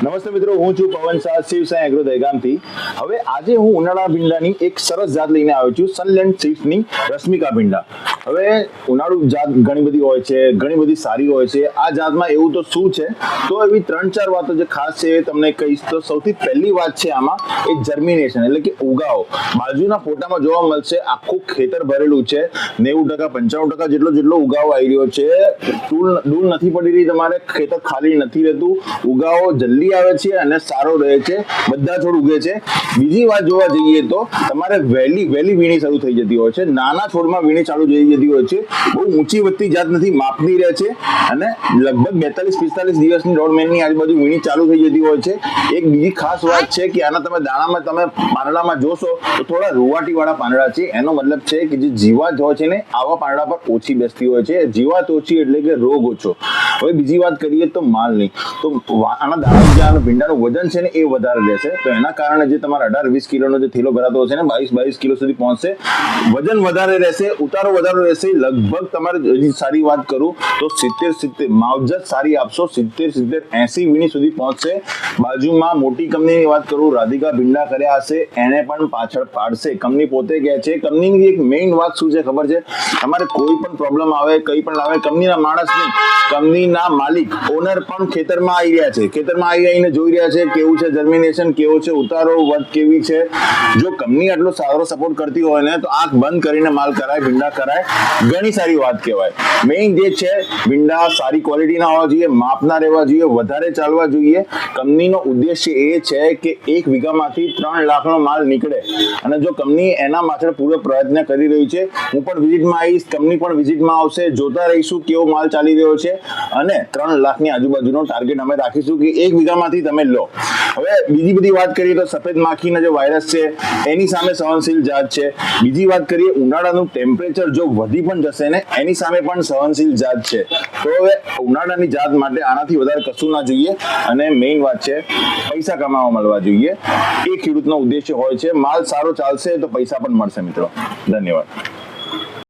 નમસ્તે મિત્રો, હું છું પવન શાહ, શિવ સાંઈ એગ્રો દહેગામથી. હવે આજે હું ઉનાળા ભીંડાની એક સરસ જાત લઈને આવ્યો છું, સનલેન્ડ સીડ્સની રશ્મિકા ભીંડા. હવે ઉનાળુ જાત ઘણી બધી હોય છે, ઘણી બધી સારી હોય છે. આ જાતમાં એવું તો શું છે, તો એવી 3-4 વાતો જે ખાસ છે એ તમને કહીશ. તો સૌથી પહેલી વાત છે આમાં એ જર્મિનેશન, એટલે કે ઉગાવો. બાજુના ફોટામાં જોવા મળશે આખું ખેતર ભરેલું છે, 90% 95% જેટલો ઉગાવો આવી રહ્યો છે. ધૂળ નથી પડી રહી, તમારે ખેતર ખાલી નથી રહેતું. ઉગાવો જલ્દી આવે છે અને સારો રહે છે, બધા છોડ ઉગે છે. બીજી વાત જોવા જઈએ તો તમારે વહેલી વીણી શરૂ થઈ જતી હોય છે. નાના છોડમાં વીણી ચાલુ થઈ જતી હોય છે. બહુ ઊંચી વધતી જાત નથી, માપની રહે છે અને લગભગ 42-45 દિવસની 1.5 મહિનાની આજુબાજુ વીણી ચાલુ થઈ જતી હોય છે. એક બીજી ખાસ વાત છે કે આના તમે દાણામાં તમે પાંદડામાં જોશો તો થોડા રૂવાટી વાળા પાંદડા છે. એનો મતલબ છે કે જે જીવાત હોય છે ને આવા પાંદડા પર ઓછી બેસતી હોય છે. જીવાત ઓછી એટલે કે રોગ ઓછો. હવે બીજી વાત કરીએ તો માલની, તો આના દાણા ભીંડાનું વજન છે ને એ વધારે રહેશે. તો એના કારણે જે તમારા 18-20 કિલોનો જે થેલો ભરાતો હશે ને 22 કિલો સુધી પહોંચશે. વજન વધારે રહેશે, ઉતારો વધારે રહેશે. લગભગ તમારે સારી વાત કરું તો 70 માવજત સારી આપશો, 70-80 વીણી સુધી પહોંચશે. બાજુમાં મોટી કંપનીની વાત કરું, રાધિકા ભીંડા કર્યા હશે, એને પણ પાછળ પાડશે. કંપની પોતે કહે છે. કંપનીની એક મેઇન વાત શું છે ખબર છે? તમારે કોઈ પણ પ્રોબ્લેમ આવે, કંઈ પણ આવે, કંપનીના માણસ નહીં, કંપનીના માલિક ઓનર પણ ખેતરમાં આવી રહ્યા છે. ખેતરમાં આવીને જોઈ રહ્યા છે કેવું છે જર્મિનેશન, કેવો છે ઉતારો, વધ કેવી છે. જો કંપની આટલો સારો સપોર્ટ કરતી હોય ને તો આંખ બંધ કરીને માલ કરાય, ભીંડા કરાય, ઘણી સારી વાત કહેવાય. મેઇન જે છે ભીંડા સારી ક્વોલિટીના હોવા જોઈએ, માપના રહેવા જોઈએ, વધારે ચાલવા જોઈએ. કંપનીનો ઉદ્દેશ્ય એ છે કે 1 વીઘામાંથી 3 લાખનો માલ નીકળે અને જો કંપની એના પાછળ પૂરો પ્રયત્ન કરી રહી છે. હું પણ વિઝિટમાં આવીશ, કંપની પણ વિઝિટમાં આવશે, જોતા રહીશું કેવો માલ ચાલી રહ્યો છે અને 3 લાખની આજુબાજુનો ટાર્ગેટ અમે રાખીશું કે 1 વીઘામાંથી તમે લો. હવે બીજી બધી વાત કરીએ તો સફેદ માખીના જે વાયરસ છે એની સામે સહનશીલ જાત છે. બીજી વાત કરીએ, ઉનાળાનું ટેમ્પરેચર જો વધી પણ જશે ને એની સામે પણ સહનશીલ જાત છે. તો હવે ઉનાળાની જાત માટે આનાથી વધારે કશું ના જોઈએ અને મેઇન વાત છે પૈસા કમાવા મળવા જોઈએ. એ ખેડૂતનો ઉદ્દેશ્ય હોય છે. માલ સારો ચાલશે તો પૈસા પણ મળશે મિત્રો. ધન્યવાદ.